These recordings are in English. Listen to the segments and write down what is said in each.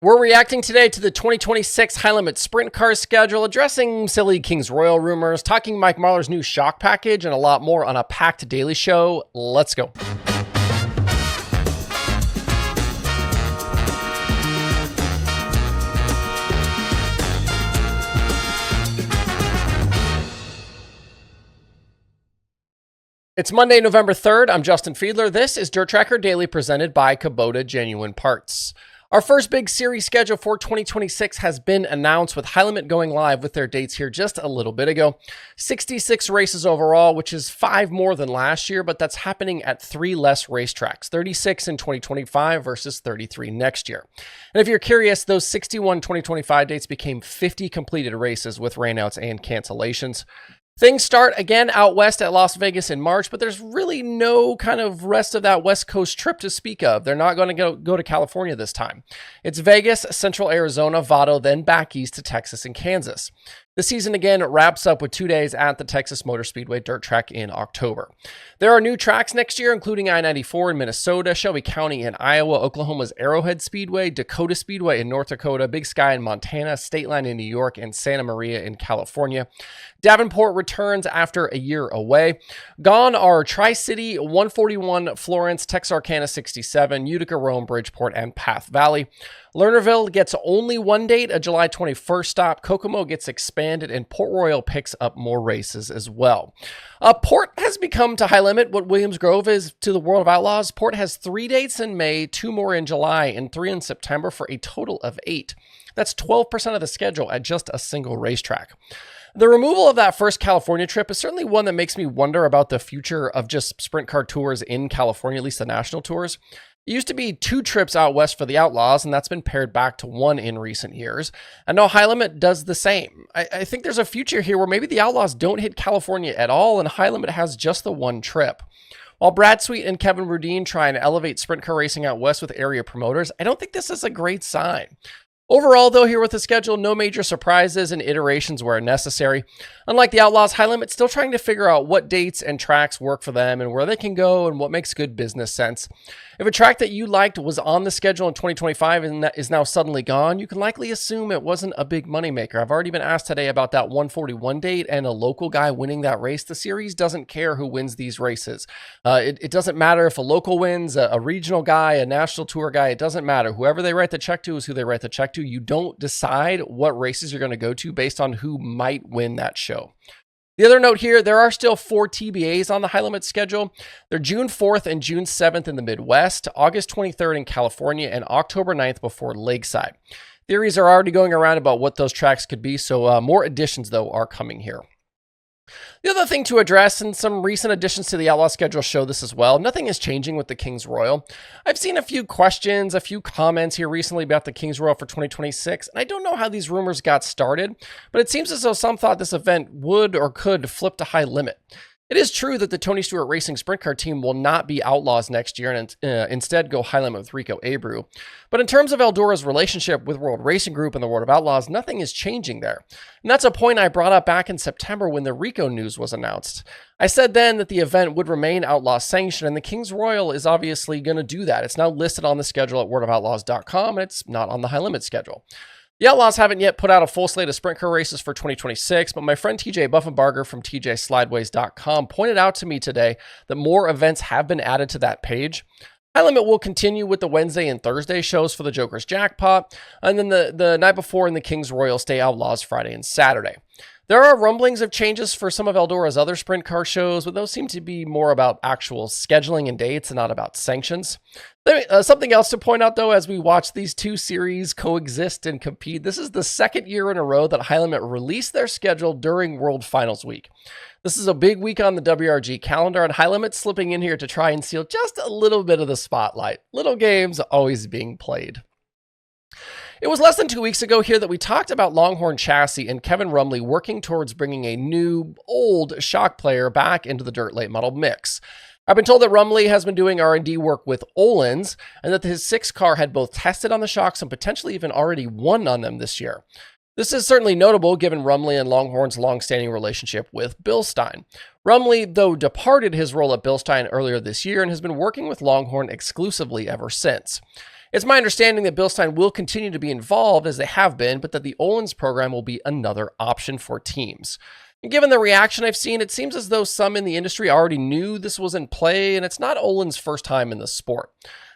We're reacting today to the 2026 High Limit Sprint Car schedule, addressing silly Kings Royal rumors, talking Mike Marlar's new shock package, and a lot more on a packed daily show. Let's go. It's Monday, November 3rd. I'm Justin Fiedler. This is DIRTRACKR Daily presented by Kubota Genuine Parts. Our first big series schedule for 2026 has been announced, with High Limit going live with their dates here just a little bit ago. 66 races overall, which is 5 more than last year, but that's happening at 3 less racetracks, 36 in 2025 versus 33 next year. And if you're curious, those 61 2025 dates became 50 completed races with rainouts and cancellations. Things start again out west at Las Vegas in March, but there's really no kind of rest of that West Coast trip to speak of. They're not going to go to California this time. It's Vegas, Central Arizona, Vado, then back east to Texas and Kansas. The season again wraps up with 2 days at the Texas Motor Speedway Dirt Track in October. There are new tracks next year, including I-94 in Minnesota, Shelby County in Iowa, Oklahoma's Arrowhead Speedway, Dakota Speedway in North Dakota, Big Sky in Montana, State Line in New York, and Santa Maria in California. Davenport returns after a year away. Gone are Tri-City, 141, Florence, Texarkana 67, Utica, Rome, Bridgeport, and Path Valley. Lernerville gets only one date, a July 21st stop. Kokomo gets expanded, and Port Royal picks up more races as well. Port has become to High Limit what Williams Grove is to the World of Outlaws. Port has 3 dates in May, 2 more in July, and 3 in September for a total of 8. That's 12% of the schedule at just a single racetrack. The removal of that first California trip is certainly one that makes me wonder about the future of just sprint car tours in California, at least the national tours. It used to be 2 trips out west for the Outlaws, and that's been pared back to 1 in recent years. And now High Limit does the same. I think there's a future here where maybe the Outlaws don't hit California at all, and High Limit has just the 1 trip. While Brad Sweet and Kevin Rudine try and elevate sprint car racing out west with area promoters, I don't think this is a great sign. Overall, though, here with the schedule, no major surprises and iterations where necessary. Unlike the Outlaws, High Limit's still trying to figure out what dates and tracks work for them and where they can go and what makes good business sense. If a track that you liked was on the schedule in 2025 and that is now suddenly gone, you can likely assume it wasn't a big moneymaker. I've already been asked today about that 141 date and a local guy winning that race. The series doesn't care who wins these races. It doesn't matter if a local wins, a regional guy, a national tour guy. It doesn't matter. Whoever they write the check to is who they write the check to. You don't decide what races you're going to go to based on who might win that show. The other note here, there are still 4 TBAs on the High Limit schedule. They're June 4th and June 7th in the Midwest, August 23rd in California, and October 9th before Lakeside. Theories are already going around about what those tracks could be, so more additions, though, are coming here. The other thing to address, and some recent additions to the Outlaw schedule show this as well, nothing is changing with the Kings Royal. I've seen a few questions, a few comments here recently about the Kings Royal for 2026, and I don't know how these rumors got started, but it seems as though some thought this event would or could flip to High Limit. It is true that the Tony Stewart Racing Sprint Car team will not be Outlaws next year and instead go High Limit with Rico Abreu. But in terms of Eldora's relationship with World Racing Group and the World of Outlaws, nothing is changing there. And that's a point I brought up back in September when the Rico news was announced. I said then that the event would remain Outlaw sanctioned, and the Kings Royal is obviously going to do that. It's now listed on the schedule at worldofoutlaws.com, and it's not on the High Limit schedule. The Outlaws haven't yet put out a full slate of sprint car races for 2026, but my friend TJ Buffenbarger from tjslideways.com pointed out to me today that more events have been added to that page. High Limit will continue with the Wednesday and Thursday shows for the Joker's Jackpot, and then the night before in the Kings Royal stay Outlaws Friday and Saturday. There are rumblings of changes for some of Eldora's other sprint car shows, but those seem to be more about actual scheduling and dates and not about sanctions. Something else to point out, though, as we watch these 2 series coexist and compete, this is the 2nd year in a row that High Limit released their schedule during World Finals Week. This is a big week on the WRG calendar, and High Limit slipping in here to try and steal just a little bit of the spotlight. Little games always being played. It was less than 2 weeks ago here that we talked about Longhorn Chassis and Kevin Rumley working towards bringing a new, old shock player back into the dirt late model mix. I've been told that Rumley has been doing R&D work with Ohlins and that his 6 car had both tested on the shocks and potentially even already won on them this year. This is certainly notable given Rumley and Longhorn's long-standing relationship with Bilstein. Rumley, though, departed his role at Bilstein earlier this year and has been working with Longhorn exclusively ever since. It's my understanding that Bilstein will continue to be involved as they have been, but that the Ohlins program will be another option for teams. And given the reaction I've seen, it seems as though some in the industry already knew this was in play, and it's not Ohlins' first time in the sport.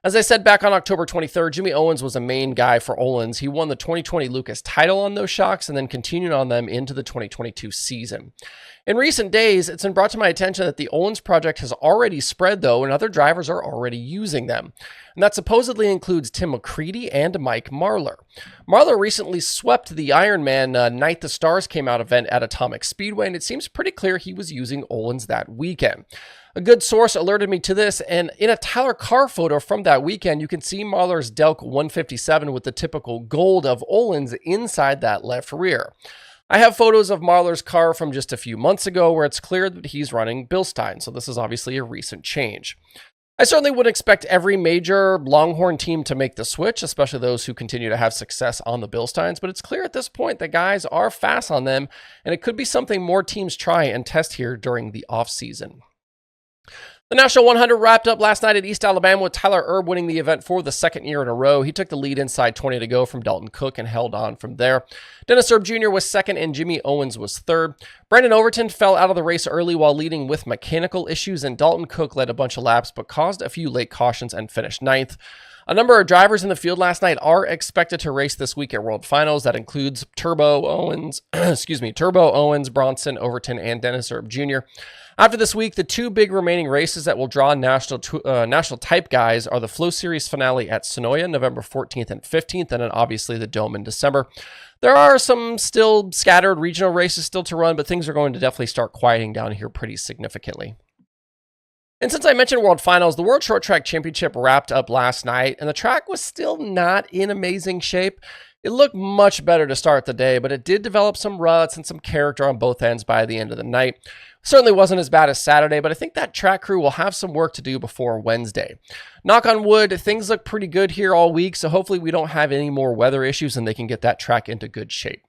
As I said back on October 23rd, Jimmy Owens was a main guy for Ohlins. He won the 2020 Lucas title on those shocks and then continued on them into the 2022 season. In recent days, it's been brought to my attention that the Ohlins project has already spread, though, and other drivers are already using them. And that supposedly includes Tim McCready and Mike Marlar. Marlar recently swept the Ironman Night the Stars Came Out event at Atomic Speedway, and it seems pretty clear he was using Ohlins that weekend. A good source alerted me to this, and in a Tyler Carr photo from that weekend, you can see Marlar's Delk 157 with the typical gold of Ohlins inside that left rear. I have photos of Marlar's car from just a few months ago where it's clear that he's running Bilstein, so this is obviously a recent change. I certainly would expect every major Longhorn team to make the switch, especially those who continue to have success on the Bilsteins, but it's clear at this point that guys are fast on them, and it could be something more teams try and test here during the offseason. The National 100 wrapped up last night at East Alabama with Tyler Erb winning the event for the second year in a row. He took the lead inside 20 to go from Dalton Cook and held on from there. Dennis Erb Jr. was second and Jimmy Owens was third. Brandon Overton fell out of the race early while leading with mechanical issues, and Dalton Cook led a bunch of laps but caused a few late cautions and finished ninth. A number of drivers in the field last night are expected to race this week at World Finals. That includes Turbo Owens, Bronson, Overton, and Dennis Erb Jr. After this week, the two big remaining races that will draw national type guys are the Flow Series finale at Sonoya, November 14th and 15th, and then obviously the Dome in December. There are some still scattered regional races still to run, but things are going to definitely start quieting down here pretty significantly. And since I mentioned World Finals, the World Short Track Championship wrapped up last night, and the track was still not in amazing shape. It looked much better to start the day, but it did develop some ruts and some character on both ends by the end of the night. Certainly wasn't as bad as Saturday, but I think that track crew will have some work to do before Wednesday. Knock on wood, things look pretty good here all week, so hopefully we don't have any more weather issues and they can get that track into good shape.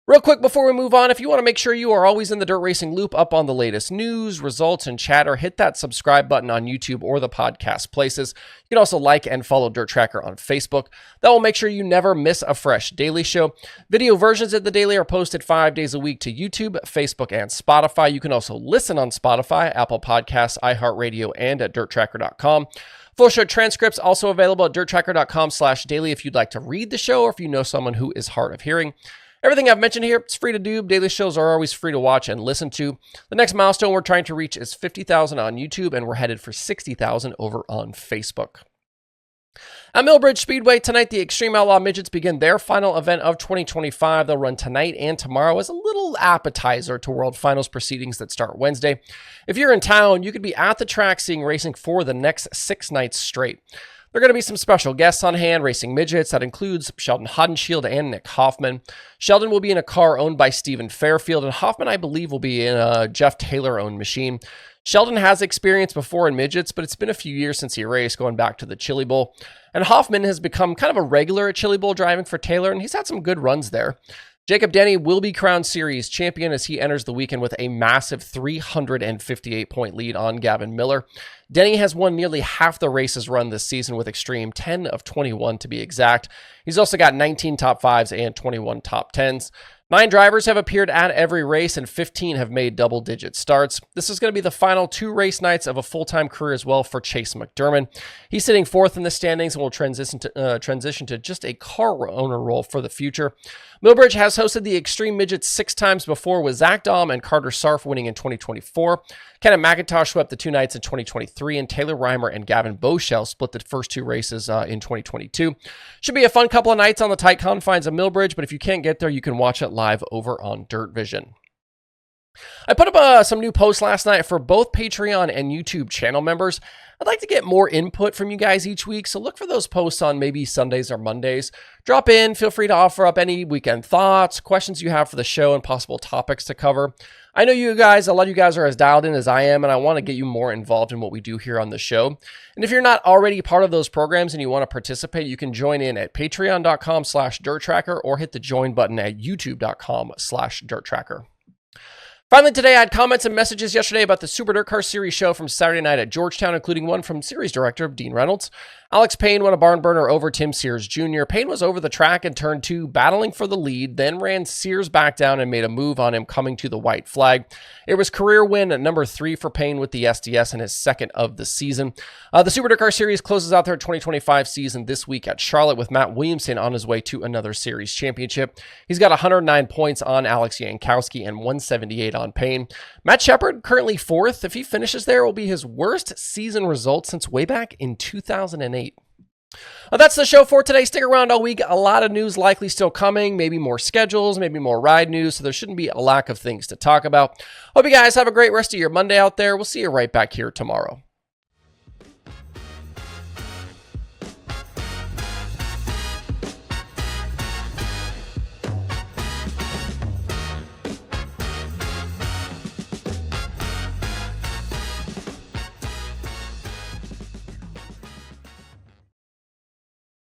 Real quick before we move on, if you want to make sure you are always in the dirt racing loop up on the latest news, results, and chatter, hit that subscribe button on YouTube or the podcast places. You can also like and follow Dirt Tracker on Facebook. That will make sure you never miss a fresh daily show. Video versions of the daily are posted 5 days a week to YouTube, Facebook, and Spotify. You can also listen on Spotify, Apple Podcasts, iHeartRadio, and at DIRTRACKR.com. Full show transcripts also available at DIRTRACKR.com/daily if you'd like to read the show or if you know someone who is hard of hearing. Everything I've mentioned here, it's free to do. Daily shows are always free to watch and listen to. The next milestone we're trying to reach is 50,000 on YouTube, and we're headed for 60,000 over on Facebook. At Millbridge Speedway tonight, the Xtreme Outlaw Midgets begin their final event of 2025. They'll run tonight and tomorrow as a little appetizer to World Finals proceedings that start Wednesday. If you're in town, you could be at the track seeing racing for the next 6 nights straight. There are going to be some special guests on hand racing midgets. That includes Sheldon Hodenshield and Nick Hoffman. Sheldon will be in a car owned by Stephen Fairfield, and Hoffman, I believe, will be in a Jeff Taylor-owned machine. Sheldon has experience before in midgets, but it's been a few years since he raced, going back to the Chili Bowl. And Hoffman has become kind of a regular at Chili Bowl driving for Taylor, and he's had some good runs there. Jacob Denny will be crowned series champion as he enters the weekend with a massive 358-point lead on Gavin Miller. Denny has won nearly half the races run this season with Xtreme, 10 of 21 to be exact. He's also got 19 top 5s and 21 top 10s. 9 drivers have appeared at every race, and 15 have made double-digit starts. This is going to be the final 2 race nights of a full-time career as well for Chase McDermott. He's sitting 4th in the standings and will transition to just a car owner role for the future. Millbridge has hosted the Xtreme Midgets 6 times before, with Zach Dahm and Carter Sarf winning in 2024. Kenneth McIntosh swept the 2 nights in 2023, and Taylor Reimer and Gavin Boschel split the first 2 races in 2022. Should be a fun couple of nights on the tight confines of Millbridge, but if you can't get there, you can watch it live over on Dirt Vision. I put up some new posts last night for both Patreon and YouTube channel members. I'd like to get more input from you guys each week, so look for those posts on maybe Sundays or Mondays. Drop in, feel free to offer up any weekend thoughts, questions you have for the show, and possible topics to cover. I know you guys, a lot of you guys are as dialed in as I am, and I want to get you more involved in what we do here on the show. And if you're not already part of those programs and you want to participate, you can join in at patreon.com/DIRTRACKR or hit the join button at youtube.com/DIRTRACKR. Finally, today I had comments and messages yesterday about the Super DIRTcar Series show from Saturday night at Georgetown, including one from series director Dean Reynolds. Alex Payne won a barn burner over Tim Sears Jr. Payne was over the track in turn 2, battling for the lead, then ran Sears back down and made a move on him coming to the white flag. It was career win at number 3 for Payne with the SDS and his second of the season. The Super DIRTCar Series closes out their 2025 season this week at Charlotte with Matt Williamson on his way to another series championship. He's got 109 points on Alex Yankowski and 178 on Payne. Matt Shepard, currently 4th. If he finishes there, it will be his worst season result since way back in 2008. That's the show for today. Stick around all week. A lot of news likely still coming. Maybe more schedules, maybe more ride news. So there shouldn't be a lack of things to talk about. Hope you guys have a great rest of your Monday out there. We'll see you right back here tomorrow.